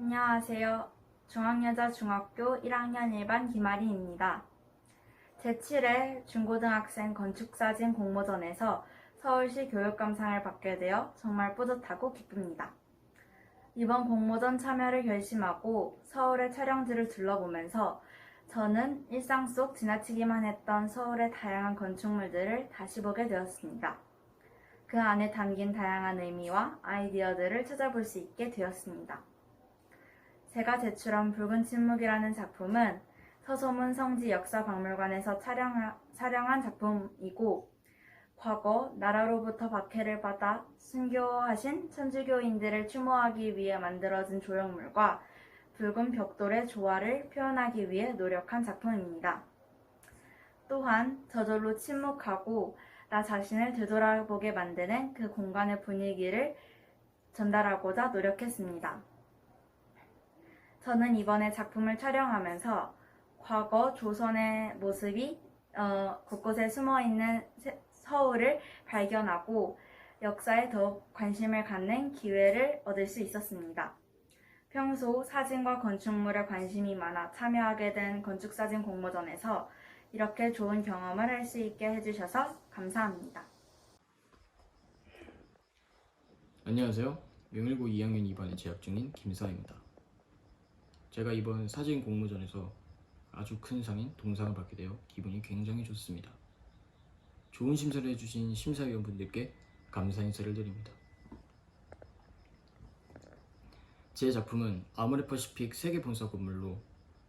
안녕하세요. 중앙여자중학교 1학년 1반 김아리입니다. 제7회 중고등학생 건축사진 공모전에서 서울시 교육감상을 받게 되어 정말 뿌듯하고 기쁩니다. 이번 공모전 참여를 결심하고 서울의 촬영지를 둘러보면서 저는 일상 속 지나치기만 했던 서울의 다양한 건축물들을 다시 보게 되었습니다. 그 안에 담긴 다양한 의미와 아이디어들을 찾아볼 수 있게 되었습니다. 제가 제출한 붉은 침묵이라는 작품은 서소문 성지 역사박물관에서 촬영한 작품이고, 과거 나라로부터 박해를 받아 순교하신 천주교인들을 추모하기 위해 만들어진 조형물과 붉은 벽돌의 조화를 표현하기 위해 노력한 작품입니다. 또한 저절로 침묵하고 나 자신을 되돌아보게 만드는 그 공간의 분위기를 전달하고자 노력했습니다. 저는 이번에 작품을 촬영하면서 과거 조선의 모습이 곳곳에 숨어있는 서울을 발견하고 역사에 더욱 관심을 갖는 기회를 얻을 수 있었습니다. 평소 사진과 건축물에 관심이 많아 참여하게 된 건축사진 공모전에서 이렇게 좋은 경험을 할 수 있게 해주셔서 감사합니다. 안녕하세요. 명일고 2학년 2반에 재학 중인 김서아입니다. 제가 이번 사진 공모전에서 아주 큰 상인 동상을 받게 되어 기분이 굉장히 좋습니다. 좋은 심사를 해주신 심사위원분들께 감사 인사를 드립니다. 제 작품은 아모레퍼시픽 세계본사 건물로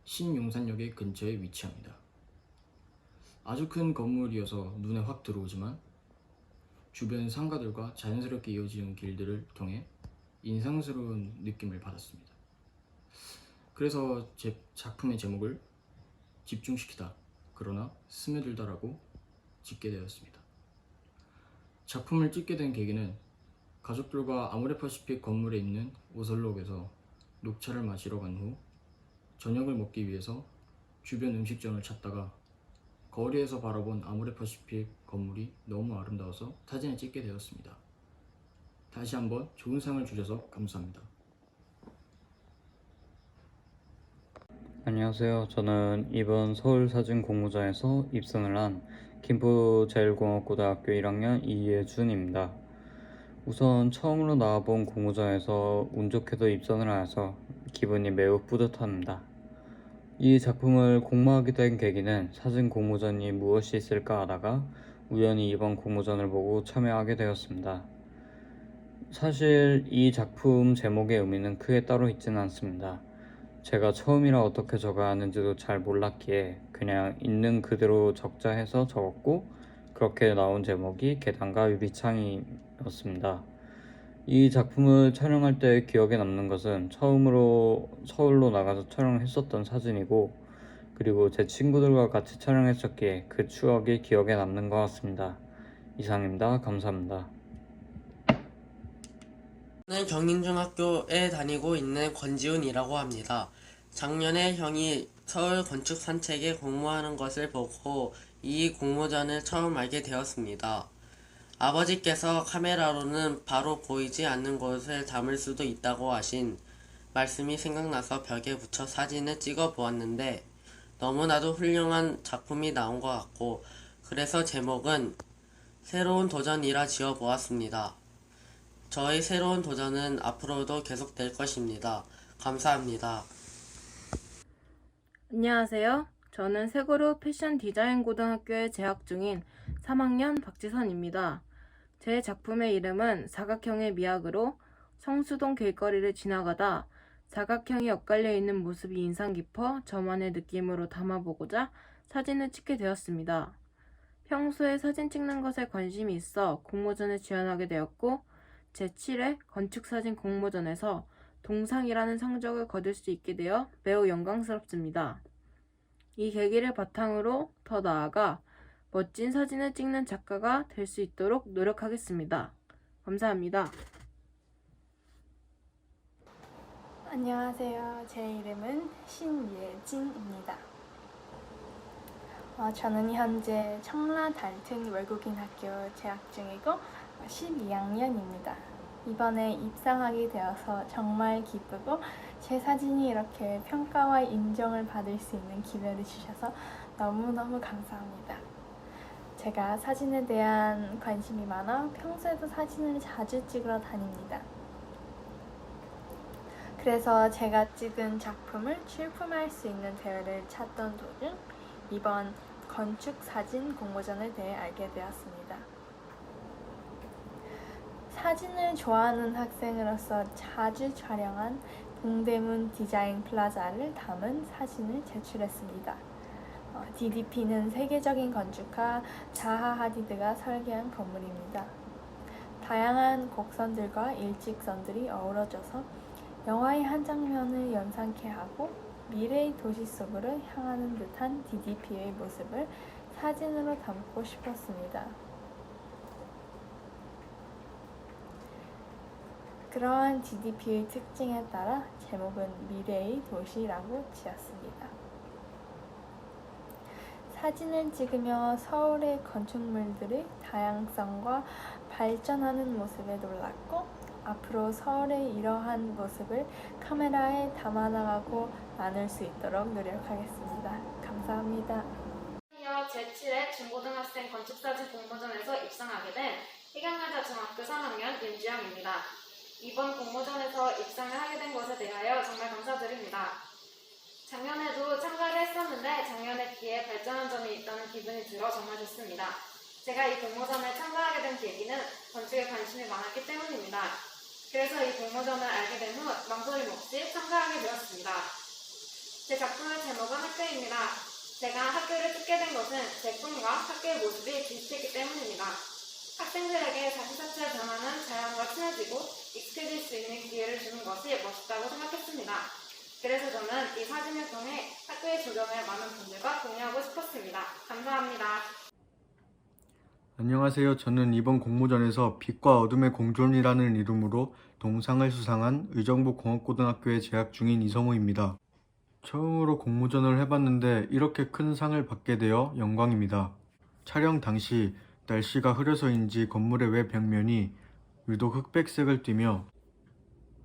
신용산역의 근처에 위치합니다. 아주 큰 건물이어서 눈에 확 들어오지만 주변 상가들과 자연스럽게 이어지는 길들을 통해 인상스러운 느낌을 받았습니다. 그래서 제 작품의 제목을 집중시키다, 그러나 스며들다라고 짓게 되었습니다. 작품을 찍게 된 계기는 가족들과 아모레퍼시픽 건물에 있는 오설록에서 녹차를 마시러 간 후 저녁을 먹기 위해서 주변 음식점을 찾다가 거리에서 바라본 아모레퍼시픽 건물이 너무 아름다워서 사진을 찍게 되었습니다. 다시 한번 좋은 상을 주셔서 감사합니다. 안녕하세요. 저는 이번 서울사진 공모전에서 입선을 한 김포제일공업고등학교 1학년 이예준입니다. 우선 처음으로 나와본 공모전에서 운 좋게도 입선을 하여서 기분이 매우 뿌듯합니다. 이 작품을 공모하게 된 계기는 사진 공모전이 무엇이 있을까 하다가 우연히 이번 공모전을 보고 참여하게 되었습니다. 사실 이 작품 제목의 의미는 크게 따로 있지는 않습니다. 제가 처음이라 어떻게 적어야 하는지도 잘 몰랐기에 그냥 있는 그대로 적자 해서 적었고, 그렇게 나온 제목이 계단과 유리창이었습니다. 이 작품을 촬영할 때 기억에 남는 것은 처음으로 서울로 나가서 촬영을 했었던 사진이고, 그리고 제 친구들과 같이 촬영했었기에 그 추억이 기억에 남는 것 같습니다. 이상입니다. 감사합니다. 저는 경인중학교에 다니고 있는 권지훈이라고 합니다. 작년에 형이 서울 건축 산책에 공모하는 것을 보고 이 공모전을 처음 알게 되었습니다. 아버지께서 카메라로는 바로 보이지 않는 곳을 담을 수도 있다고 하신 말씀이 생각나서 벽에 붙여 사진을 찍어 보았는데 너무나도 훌륭한 작품이 나온 것 같고, 그래서 제목은 새로운 도전이라 지어 보았습니다. 저의 새로운 도전은 앞으로도 계속될 것입니다. 감사합니다. 안녕하세요. 저는 세고루 패션 디자인 고등학교에 재학 중인 3학년 박지선입니다. 제 작품의 이름은 사각형의 미학으로 성수동 길거리를 지나가다 사각형이 엇갈려 있는 모습이 인상 깊어 저만의 느낌으로 담아보고자 사진을 찍게 되었습니다. 평소에 사진 찍는 것에 관심이 있어 공모전에 지원하게 되었고, 제7회 건축사진 공모전에서 동상이라는 성적을 거둘 수 있게 되어 매우 영광스럽습니다. 이 계기를 바탕으로 더 나아가 멋진 사진을 찍는 작가가 될 수 있도록 노력하겠습니다. 감사합니다. 안녕하세요. 제 이름은 신예진입니다. 저는 현재 청라 달튼 외국인 학교 재학 중이고 12학년입니다. 이번에 입상하게 되어서 정말 기쁘고 제 사진이 이렇게 평가와 인정을 받을 수 있는 기회를 주셔서 너무너무 감사합니다. 제가 사진에 대한 관심이 많아 평소에도 사진을 자주 찍으러 다닙니다. 그래서 제가 찍은 작품을 출품할 수 있는 대회를 찾던 도중 이번 건축 사진 공모전에 대해 알게 되었습니다. 사진을 좋아하는 학생으로서 자주 촬영한 동대문 디자인 플라자를 담은 사진을 제출했습니다. DDP는 세계적인 건축가 자하 하디드가 설계한 건물입니다. 다양한 곡선들과 일직선들이 어우러져서 영화의 한 장면을 연상케 하고 미래의 도시 속으로 향하는 듯한 DDP의 모습을 사진으로 담고 싶었습니다. 그러한 DDP의 특징에 따라 제목은 미래의 도시라고 지었습니다. 사진을 찍으며 서울의 건축물들의 다양성과 발전하는 모습에 놀랐고 앞으로 서울의 이러한 모습을 카메라에 담아나가고 나눌 수 있도록 노력하겠습니다. 감사합니다. 이어 제7회 중고등학생 건축사진 공모전에서 입상하게 된 희경여자 중학교 3학년 윤지영입니다. 이번 공모전에서 입상을 하게 된 것에 대하여 정말 감사드립니다. 작년에도 참가를 했었는데 작년에 비해 발전한 점이 있다는 기분이 들어 정말 좋습니다. 제가 이 공모전에 참가하게 된 계기는 건축에 관심이 많았기 때문입니다. 그래서 이 공모전을 알게 된 후 망설임 없이 참가하게 되었습니다. 제 작품의 제목은 학교입니다. 제가 학교를 찍게 된 것은 제 꿈과 학교의 모습이 비슷했기 때문입니다. 학생들에게 자신 자체를 변하는 자연과 친해지고 익숙해질 수 있는 기회를 주는 것이 멋있다고 생각했습니다. 그래서 저는 이 사진을 통해 학교의 조경을 많은 분들과 공유하고 싶었습니다. 감사합니다. 안녕하세요. 저는 이번 공모전에서 빛과 어둠의 공존이라는 이름으로 동상을 수상한 의정부공업고등학교에 재학 중인 이성우입니다. 처음으로 공모전을 해봤는데 이렇게 큰 상을 받게 되어 영광입니다. 촬영 당시 날씨가 흐려서인지 건물의 외 벽면이 유독 흑백색을 띠며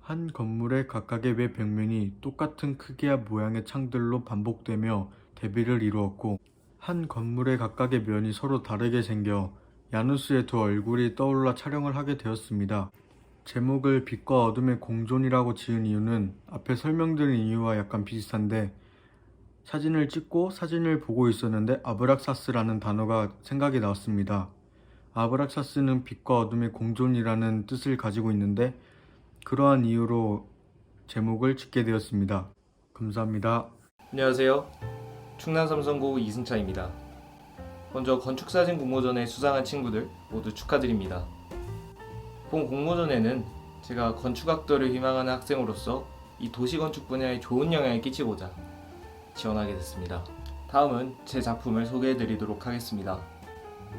한 건물의 각각의 외 벽면이 똑같은 크기와 모양의 창들로 반복되며 대비를 이루었고 한 건물의 각각의 면이 서로 다르게 생겨 야누스의 두 얼굴이 떠올라 촬영을 하게 되었습니다. 제목을 빛과 어둠의 공존이라고 지은 이유는 앞에 설명드린 이유와 약간 비슷한데 사진을 찍고 사진을 보고 있었는데 아브락사스라는 단어가 생각이 나왔습니다. 아브락사스는 빛과 어둠의 공존이라는 뜻을 가지고 있는데 그러한 이유로 제목을 짓게 되었습니다. 감사합니다. 안녕하세요. 충남 삼성고 이승찬입니다. 먼저 건축사진 공모전에 수상한 친구들 모두 축하드립니다. 본 공모전에는 제가 건축학도를 희망하는 학생으로서 이 도시건축 분야에 좋은 영향을 끼치고자 지원하게 됐습니다. 다음은 제 작품을 소개해드리도록 하겠습니다.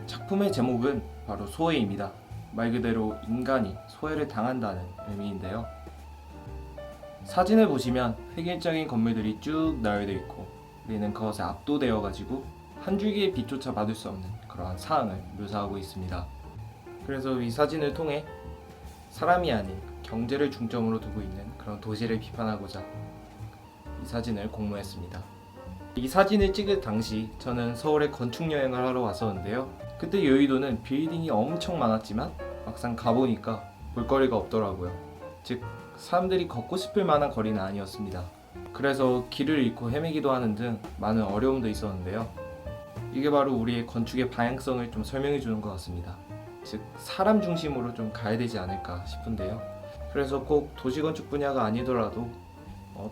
작품의 제목은 바로 소해입니다. 말 그대로 인간이 소해를 당한다는 의미인데요. 사진을 보시면 획일적인 건물들이 쭉 나열되어 있고 우리는 그것에 압도되어 가지고 한 줄기의 빛조차 받을 수 없는 그러한 상황을 묘사하고 있습니다. 그래서 이 사진을 통해 사람이 아닌 경제를 중점으로 두고 있는 그런 도시를 비판하고자 이 사진을 공모했습니다. 이 사진을 찍을 당시 저는 서울에 건축 여행을 하러 왔었는데요. 그때 여의도는 빌딩이 엄청 많았지만 막상 가보니까 볼거리가 없더라고요. 즉 사람들이 걷고 싶을 만한 거리는 아니었습니다. 그래서 길을 잃고 헤매기도 하는 등 많은 어려움도 있었는데요. 이게 바로 우리의 건축의 방향성을 좀 설명해 주는 것 같습니다. 즉 사람 중심으로 좀 가야 되지 않을까 싶은데요. 그래서 꼭 도시건축 분야가 아니더라도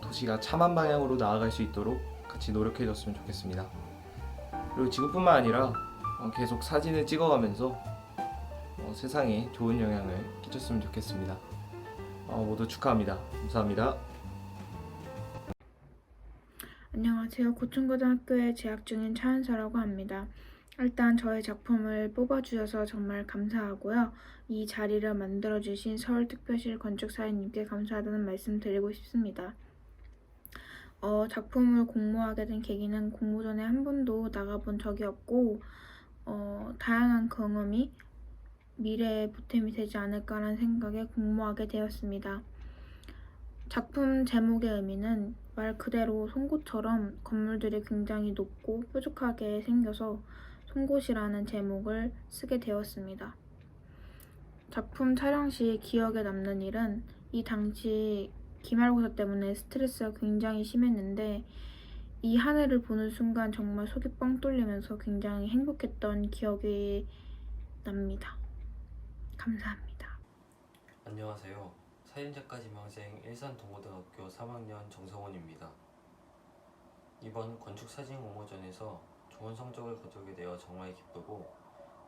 도시가 참한 방향으로 나아갈 수 있도록 같이 노력해 줬으면 좋겠습니다. 그리고 지금뿐만 아니라 계속 사진을 찍어가면서 세상에 좋은 영향을 끼쳤으면 좋겠습니다. 모두 축하합니다. 감사합니다. 안녕하세요. 고층고등학교에 재학 중인 차은서라고 합니다. 일단 저의 작품을 뽑아주셔서 정말 감사하고요. 이 자리를 만들어주신 서울특별시 건축사회님께 감사하다는 말씀 드리고 싶습니다. 작품을 공모하게 된 계기는 공모전에 한 번도 나가본 적이 없고 다양한 경험이 미래에 보탬이 되지 않을까라는 생각에 공모하게 되었습니다. 작품 제목의 의미는 말 그대로 송곳처럼 건물들이 굉장히 높고 뾰족하게 생겨서 송곳이라는 제목을 쓰게 되었습니다. 작품 촬영 시 기억에 남는 일은 이 당시 기말고사 때문에 스트레스가 굉장히 심했는데 이 하늘을 보는 순간 정말 속이 뻥 뚫리면서 굉장히 행복했던 기억이 납니다. 감사합니다. 안녕하세요. 사진작가 지망생 일산동고등학교 3학년 정성훈입니다. 이번 건축사진 공모전에서 좋은 성적을 거두게 되어 정말 기쁘고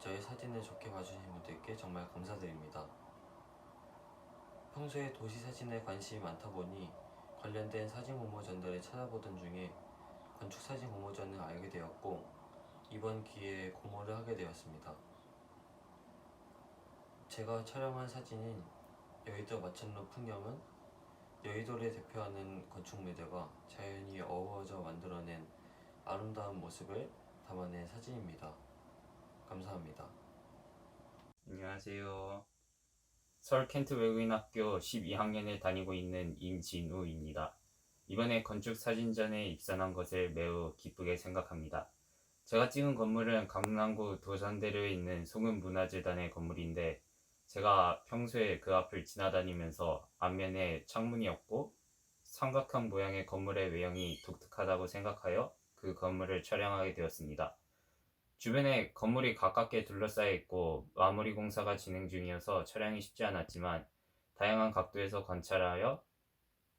저의 사진을 좋게 봐주신 분들께 정말 감사드립니다. 평소에 도시사진에 관심이 많다 보니 관련된 사진 공모전들을 찾아보던 중에 건축사진 공모전을 알게 되었고 이번 기회에 공모를 하게 되었습니다. 제가 촬영한 사진인 여의도 마천루 풍경은 여의도를 대표하는 건축물들과 자연이 어우러져 만들어낸 아름다운 모습을 담아낸 사진입니다. 감사합니다. 안녕하세요. 서울 켄트 외국인학교 12학년에 다니고 있는 임진우입니다. 이번에 건축사진전에 입선한 것을 매우 기쁘게 생각합니다. 제가 찍은 건물은 강남구 도산대로에 있는 송은문화재단의 건물인데 제가 평소에 그 앞을 지나다니면서 앞면에 창문이 없고 삼각형 모양의 건물의 외형이 독특하다고 생각하여 그 건물을 촬영하게 되었습니다. 주변에 건물이 가깝게 둘러싸여 있고 마무리 공사가 진행 중이어서 촬영이 쉽지 않았지만 다양한 각도에서 관찰하여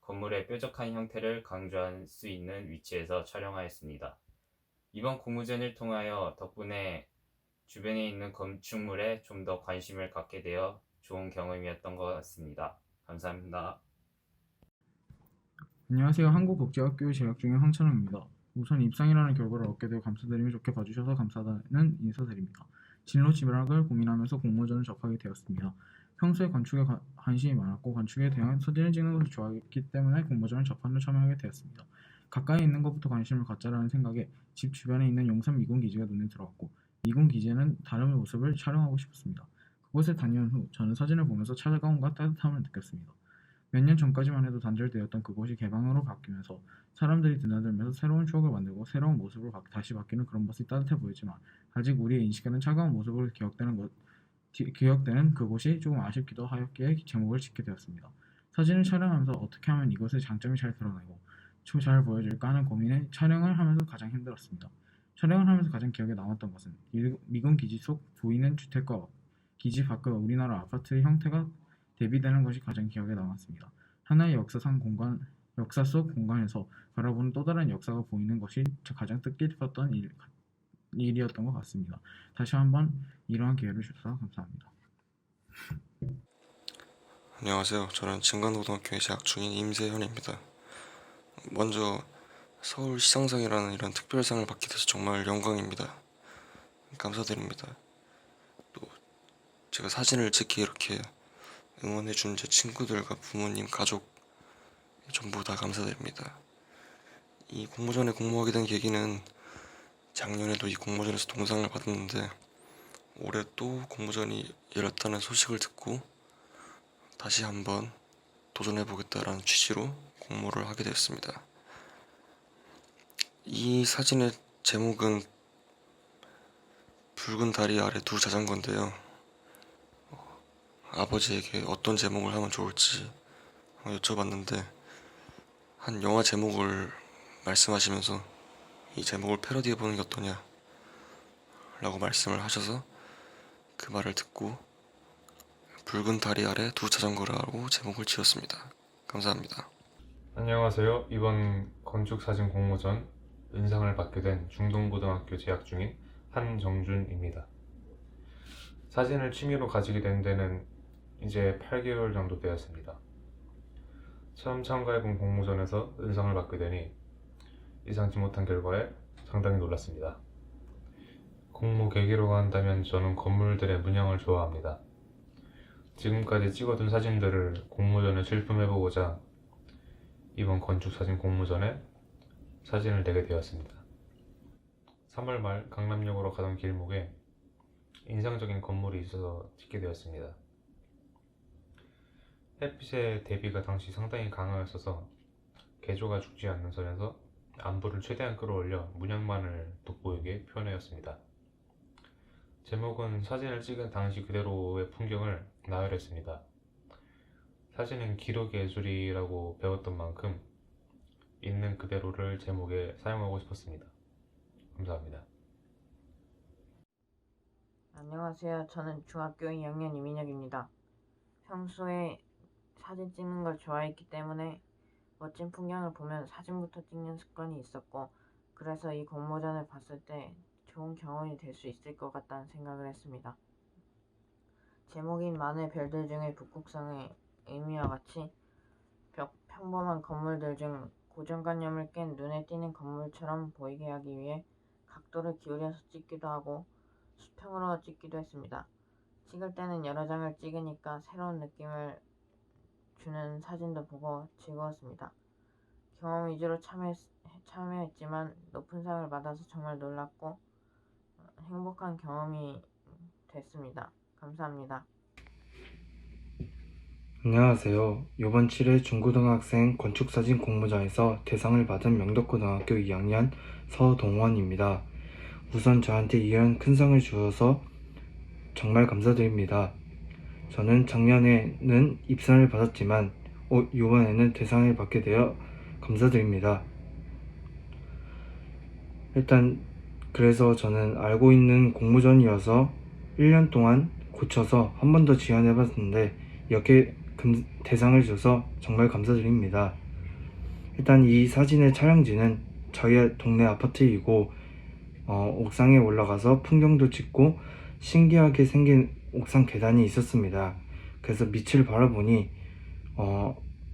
건물의 뾰족한 형태를 강조할 수 있는 위치에서 촬영하였습니다. 이번 공모전을 통하여 덕분에 주변에 있는 건축물에 좀 더 관심을 갖게 되어 좋은 경험이었던 것 같습니다. 감사합니다. 안녕하세요. 한국국제학교에 재학 중인 황찬웅입니다. 우선 입상이라는 결과를 얻게 되어 감사드리며 좋게 봐주셔서 감사하다는 인사드립니다. 진로 진학을 고민하면서 공모전을 접하게 되었습니다. 평소에 건축에 관심이 많았고 건축에 대한 사진을 찍는 것을 좋아했기 때문에 공모전을 접하는 참여하게 되었습니다. 가까이 있는 것부터 관심을 갖자라는 생각에 집 주변에 있는 용산 미군 기지가 눈에 들어왔고 미군 기지에는 다른 모습을 촬영하고 싶었습니다. 그곳에 다녀온 후 저는 사진을 보면서 차가움과 따뜻함을 느꼈습니다. 몇 년 전까지만 해도 단절되었던 그곳이 개방으로 바뀌면서 사람들이 드나들면서 새로운 추억을 만들고 새로운 모습으로 다시 바뀌는 그런 모습이 따뜻해 보이지만 아직 우리의 인식에는 차가운 모습으로 기억되는 그곳이 조금 아쉽기도 하였기에 제목을 짓게 되었습니다. 사진을 촬영하면서 어떻게 하면 이곳의 장점이 잘 드러나고 잘 보여질까 하는 고민에 촬영을 하면서 가장 힘들었습니다. 촬영을 하면서 가장 기억에 남았던 것은 미군 기지 속 보이는 주택과 기지 밖의 우리나라 아파트의 형태가 대비되는 것이 가장 기억에 남았습니다. 하나의 역사 속 공간에서 바라보는 또 다른 역사가 보이는 것이 가장 뜻깊었던 일이었던 것 같습니다. 다시 한번 이러한 기회를 주셔서 감사합니다. 안녕하세요. 저는 진간고등학교에 재학 중인 임세현입니다. 먼저 서울시상상이라는 이런 특별상을 받게 돼서 정말 영광입니다. 감사드립니다. 또 제가 사진을 찍기 이렇게 응원해준 제 친구들과 부모님, 가족 전부 다 감사드립니다. 이 공모전에 공모하게 된 계기는 작년에도 이 공모전에서 동상을 받았는데 올해 또 공모전이 열렸다는 소식을 듣고 다시 한번 도전해보겠다라는 취지로 공모를 하게 되었습니다. 이 사진의 제목은 붉은 다리 아래 두 자전거인데요. 아버지에게 어떤 제목을 하면 좋을지 여쭤봤는데 한 영화 제목을 말씀하시면서 이 제목을 패러디해보는 게 어떠냐 라고 말씀을 하셔서 그 말을 듣고 붉은 다리 아래 두 자전거라고 제목을 지었습니다. 감사합니다. 안녕하세요. 이번 건축사진 공모전 은상을 받게 된 중동고등학교 재학 중인 한정준입니다. 사진을 취미로 가지게 된 데는 이제 8개월 정도 되었습니다. 처음 참가해본 공모전에서 은상을 받게 되니 예상치 못한 결과에 상당히 놀랐습니다. 공모 계기로 한다면 저는 건물들의 문양을 좋아합니다. 지금까지 찍어둔 사진들을 공모전에 출품해보고자 이번 건축사진 공모전에 사진을 내게 되었습니다. 3월 말 강남역으로 가던 길목에 인상적인 건물이 있어서 찍게 되었습니다. 햇빛의 대비가 당시 상당히 강하였어서 개조가 죽지 않는 선에서 안부를 최대한 끌어올려 문양만을 돋보이게 표현하였습니다. 제목은 사진을 찍은 당시 그대로의 풍경을 나열했습니다. 사진은 기록의 예술이라고 배웠던 만큼 있는 그대로를 제목에 사용하고 싶었습니다. 감사합니다. 안녕하세요. 저는 중학교 2학년 이민혁입니다. 평소에 사진 찍는 걸 좋아했기 때문에 멋진 풍경을 보면 사진부터 찍는 습관이 있었고, 그래서 이 공모전을 봤을 때 좋은 경험이 될 수 있을 것 같다는 생각을 했습니다. 제목인 많은 별들 중에 북극성의 의미와 같이 평범한 건물들 중 고정관념을 깬 눈에 띄는 건물처럼 보이게 하기 위해 각도를 기울여서 찍기도 하고 수평으로 찍기도 했습니다. 찍을 때는 여러 장을 찍으니까 새로운 느낌을 주는 사진도 보고 즐거웠습니다. 경험 위주로 참여했지만 높은 상을 받아서 정말 놀랐고 행복한 경험이 됐습니다. 감사합니다. 안녕하세요. 이번 7회 중고등학생 건축사진 공모전에서 대상을 받은 명덕고등학교 2학년 서동원입니다. 우선 저한테 이런 큰 상을 주셔서 정말 감사드립니다. 저는 작년에는 입상을 받았지만 이번에는 대상을 받게 되어 감사드립니다. 일단 그래서 저는 알고 있는 공모전이어서 1년 동안 고쳐서 한 번 더 지원해봤는데 이렇게 대상을 줘서 정말 감사드립니다. 일단 이 사진의 촬영지는 저희 동네 아파트이고 옥상에 올라가서 풍경도 찍고 신기하게 생긴 옥상 계단이 있었습니다. 그래서 밑을 바라보니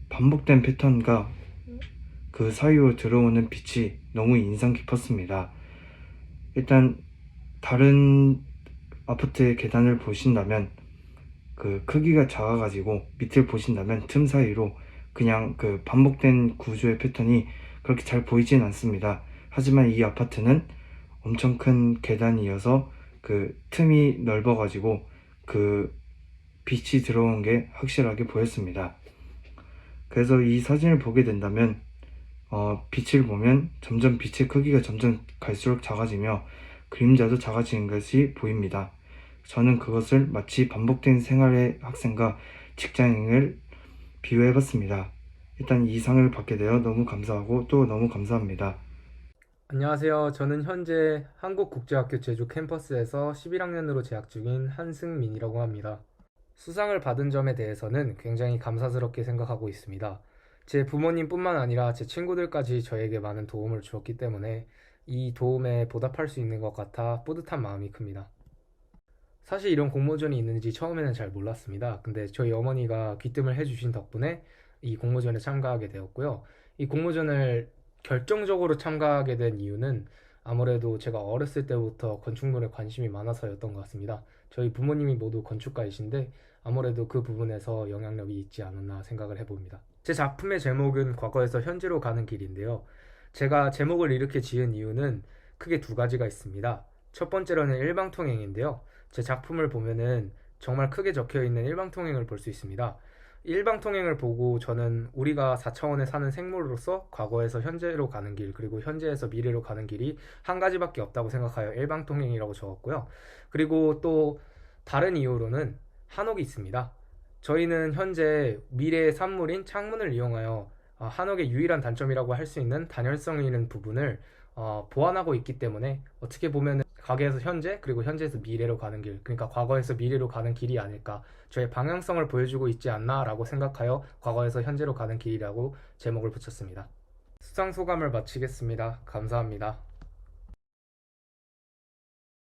반복된 패턴과 그 사이로 들어오는 빛이 너무 인상 깊었습니다. 일단 다른 아파트의 계단을 보신다면 그 크기가 작아가지고 밑을 보신다면 틈 사이로 그냥 그 반복된 구조의 패턴이 그렇게 잘 보이진 않습니다. 하지만 이 아파트는 엄청 큰 계단이어서 그 틈이 넓어가지고 그 빛이 들어온 게 확실하게 보였습니다. 그래서 이 사진을 보게 된다면 빛을 보면 점점 빛의 크기가 점점 갈수록 작아지며 그림자도 작아지는 것이 보입니다. 저는 그것을 마치 반복된 생활의 학생과 직장인을 비유해봤습니다. 일단 이 상을 받게 되어 너무 감사하고 또 너무 감사합니다. 안녕하세요. 저는 현재 한국국제학교 제주 캠퍼스에서 11학년으로 재학 중인 한승민이라고 합니다. 수상을 받은 점에 대해서는 굉장히 감사스럽게 생각하고 있습니다. 제 부모님뿐만 아니라 제 친구들까지 저에게 많은 도움을 주었기 때문에 이 도움에 보답할 수 있는 것 같아 뿌듯한 마음이 큽니다. 사실 이런 공모전이 있는지 처음에는 잘 몰랐습니다. 근데 저희 어머니가 귀뜸을 해주신 덕분에 이 공모전에 참가하게 되었고요. 이 공모전을 결정적으로 참가하게 된 이유는 아무래도 제가 어렸을 때부터 건축물에 관심이 많아서였던 것 같습니다. 저희 부모님이 모두 건축가이신데 아무래도 그 부분에서 영향력이 있지 않았나 생각을 해봅니다. 제 작품의 제목은 과거에서 현재로 가는 길인데요. 제가 제목을 이렇게 지은 이유는 크게 두 가지가 있습니다. 첫 번째로는 일방통행인데요. 제 작품을 보면은 정말 크게 적혀있는 일방통행을 볼 수 있습니다. 일방통행을 보고 저는 우리가 4차원에 사는 생물로서 과거에서 현재로 가는 길, 그리고 현재에서 미래로 가는 길이 한 가지밖에 없다고 생각하여 일방통행이라고 적었고요. 그리고 또 다른 이유로는 한옥이 있습니다. 저희는 현재 미래의 산물인 창문을 이용하여 한옥의 유일한 단점이라고 할 수 있는 단열성 있는 부분을 보완하고 있기 때문에 어떻게 보면 과거에서 현재, 그리고 현재에서 미래로 가는 길, 그러니까 과거에서 미래로 가는 길이 아닐까, 저의 방향성을 보여주고 있지 않나 라고 생각하여 과거에서 현재로 가는 길이라고 제목을 붙였습니다. 수상 소감을 마치겠습니다. 감사합니다.